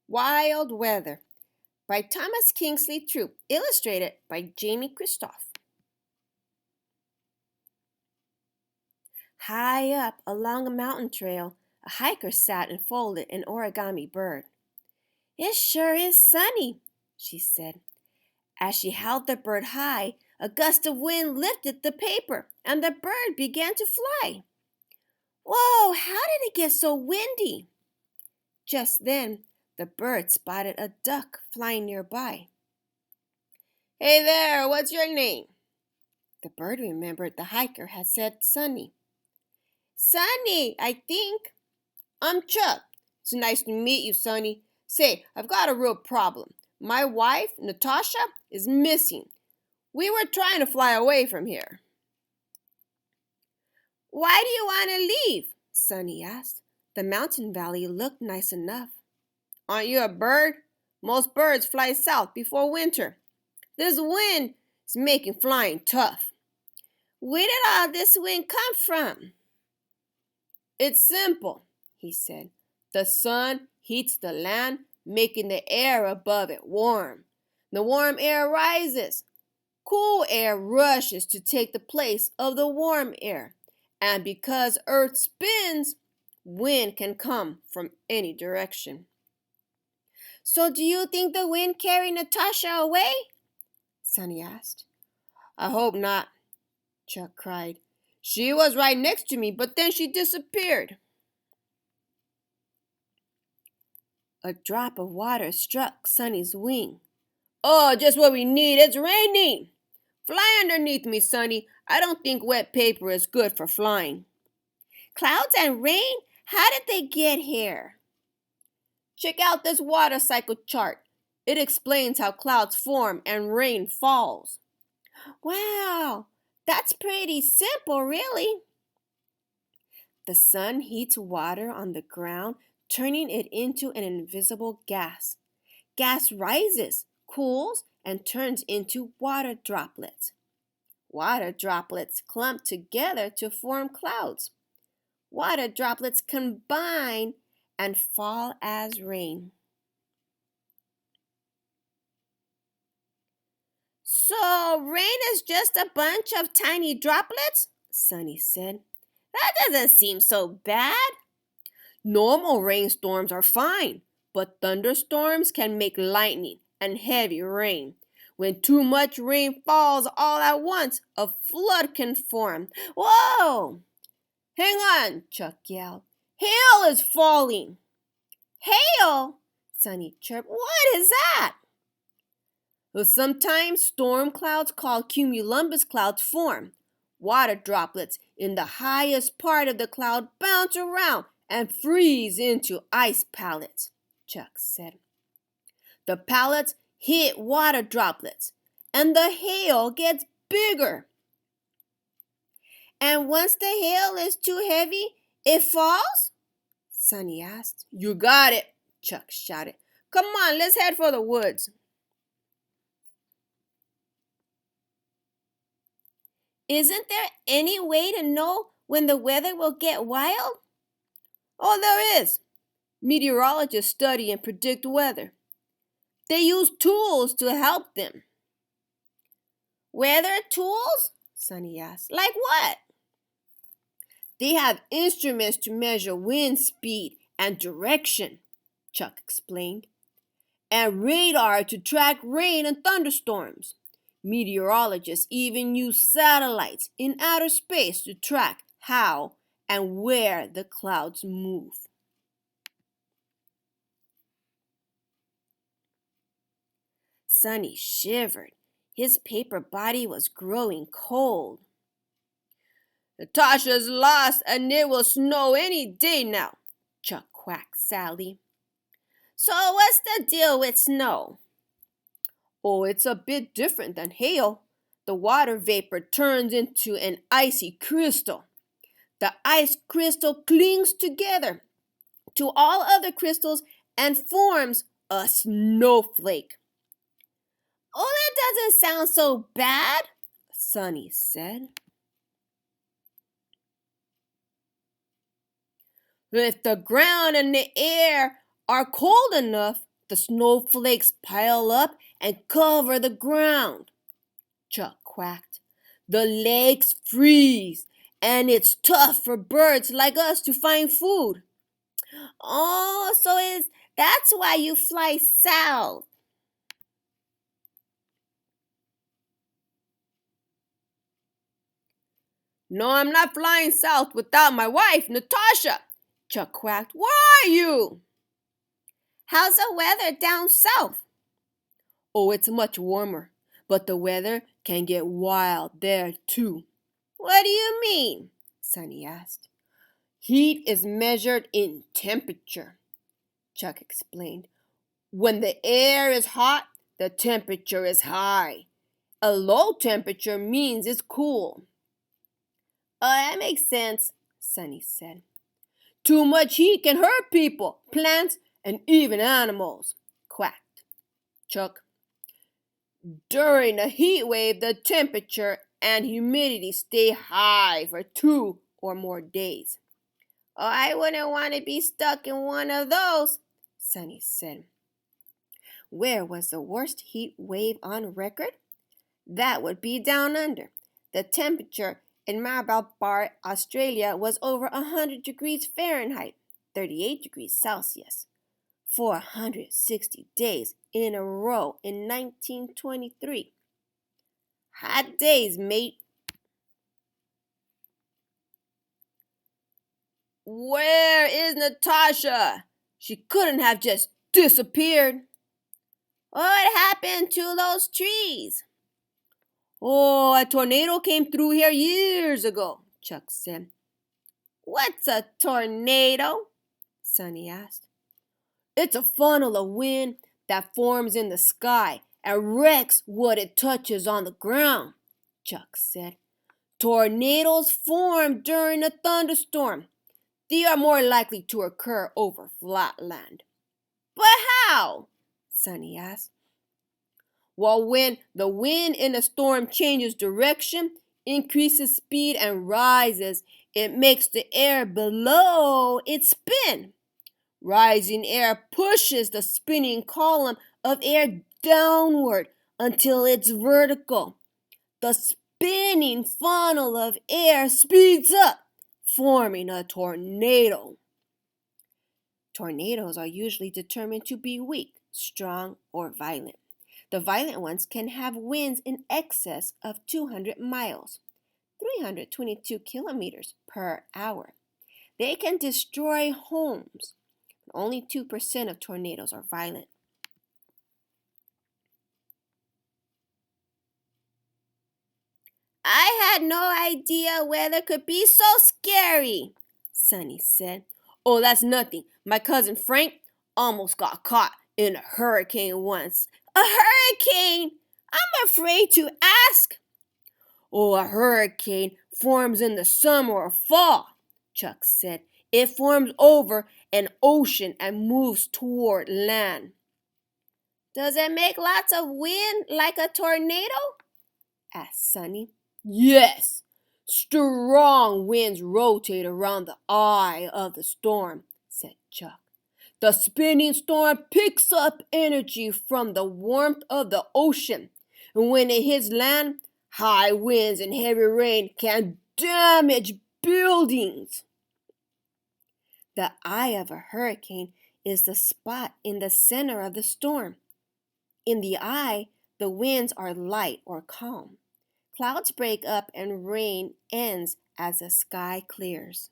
Wild Weather by Thomas Kingsley Troop, illustrated by Jamie Christoph. High up along a mountain trail, a hiker sat and folded an origami bird. "It sure is sunny," she said. As she held the bird high, a gust of wind lifted the paper, and the bird began to fly. "Whoa, how did it get so windy?" Just then, the bird spotted a duck flying nearby. "Hey there, what's your name?" The bird remembered the hiker had said Sunny. "Sunny, I think." "I'm Chuck. It's nice to meet you, Sunny. Say, I've got a real problem. My wife, Natasha, is missing. We were trying to fly away from here." "Why do you want to leave?" Sunny asked. The mountain valley looked nice enough. "Aren't you a bird? Most birds fly south before winter. This wind is making flying tough." "Where did all this wind come from?" "It's simple," he said. "The sun heats the land, making the air above it warm. The warm air rises. Cool air rushes to take the place of the warm air. And because Earth spins, wind can come from any direction." "So do you think the wind carried Natasha away?" Sunny asked. "I hope not," Chuck cried. "She was right next to me, but then she disappeared." A drop of water struck Sunny's wing. "Oh, just what we need. It's raining. Fly underneath me, Sunny. I don't think wet paper is good for flying." "Clouds and rain? How did they get here?" "Check out this water cycle chart. It explains how clouds form and rain falls." "Wow, that's pretty simple, really." The sun heats water on the ground, turning it into an invisible gas. Gas rises, cools, and turns into water droplets. Water droplets clump together to form clouds. Water droplets combine and fall as rain. "So rain is just a bunch of tiny droplets?" Sunny said. "That doesn't seem so bad." "Normal rainstorms are fine, but thunderstorms can make lightning and heavy rain. When too much rain falls all at once, a flood can form." "Whoa!" "Hang on," Chuck yelled. "Hail is falling." "Hail?" Sunny chirped. "What is that?" "Well, sometimes storm clouds called cumulus clouds form. Water droplets in the highest part of the cloud bounce around and freeze into ice pellets," Chuck said. "The pellets hit water droplets, and the hail gets bigger." "And once the hail is too heavy, it falls?" Sunny asked. "You got it," Chuck shouted. "Come on, let's head for the woods." "Isn't there any way to know when the weather will get wild?" "Oh, there is. Meteorologists study and predict weather. They use tools to help them." "Weather tools?" Sunny asked. "Like what?" "They have instruments to measure wind speed and direction," Chuck explained, "and radar to track rain and thunderstorms. Meteorologists even use satellites in outer space to track how and where the clouds move." Sunny shivered. His paper body was growing cold. "Natasha's lost and it will snow any day now," Chuck quacked sadly. "So what's the deal with snow?" "Oh, it's a bit different than hail. The water vapor turns into an icy crystal. The ice crystal clings together to all other crystals and forms a snowflake." "Oh, that doesn't sound so bad," Sunny said. "If the ground and the air are cold enough, The snowflakes pile up and cover the ground. Chuck quacked. The lakes freeze, and it's tough for birds like us to find food. Oh, so that's why you fly south. No, I'm not flying south without my wife, Natasha. Chuck quacked. Where are you? How's the weather down south? Oh, it's much warmer, but the weather can get wild there too. What do you mean? Sonny asked. Heat is measured in temperature, Chuck explained. When the air is hot, the temperature is high. A low temperature means it's cool. Oh, that makes sense, Sonny said. Too much heat can hurt people, plants, and even animals, quacked Chuck. During a heat wave, the temperature and humidity stay high for 2 or more days. Oh, I wouldn't want to be stuck in one of those, Sonny said. Where was the worst heat wave on record? That would be down under. The temperature in Malabar, Australia was over 100 degrees Fahrenheit, 38 degrees Celsius, for 160 days in a row in 1923. Hot days, mate. Where is Natasha? She couldn't have just disappeared. What happened to those trees? Oh, a tornado came through here years ago, Chuck said. What's a tornado? Sonny asked. It's a funnel of wind that forms in the sky and wrecks what it touches on the ground, Chuck said. Tornadoes form during a thunderstorm. They are more likely to occur over flat land. But how? Sonny asked. Well, when the wind in a storm changes direction, increases speed, and rises, it makes the air below it spin. Rising air pushes the spinning column of air downward until it's vertical. The spinning funnel of air speeds up, forming a tornado. Tornadoes are usually determined to be weak, strong, or violent. The violent ones can have winds in excess of 200 miles, 322 kilometers per hour. They can destroy homes. Only 2% of tornadoes are violent. I had no idea weather could be so scary, Sonny said. Oh, that's nothing. My cousin Frank almost got caught in a hurricane once. A hurricane? I'm afraid to ask. Oh, a hurricane forms in the summer or fall, Chuck said. It forms over an ocean and moves toward land. Does it make lots of wind like a tornado? Asked Sonny. Yes. Strong winds rotate around the eye of the storm, said Chuck. The spinning storm picks up energy from the warmth of the ocean, and when it hits land, high winds and heavy rain can damage buildings. The eye of a hurricane is the spot in the center of the storm. In the eye, the winds are light or calm. Clouds break up and rain ends as the sky clears.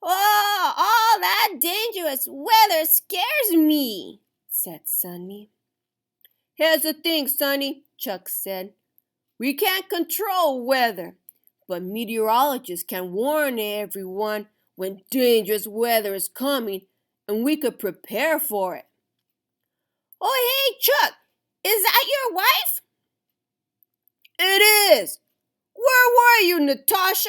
Oh, all that dangerous weather scares me, said Sonny. Here's the thing, Sonny, Chuck said. We can't control weather, but meteorologists can warn everyone when dangerous weather is coming, and we could prepare for it. Oh, hey, Chuck, is that your wife? It is. Where were you, Natasha?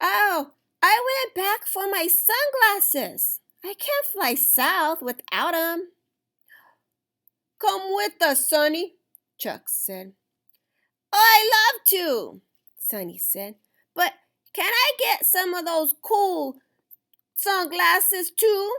Oh, I went back for my sunglasses. I can't fly south without them. Come with us, Sonny, Chuck said. Oh, I love to, Sonny said. But can I get some of those cool sunglasses too?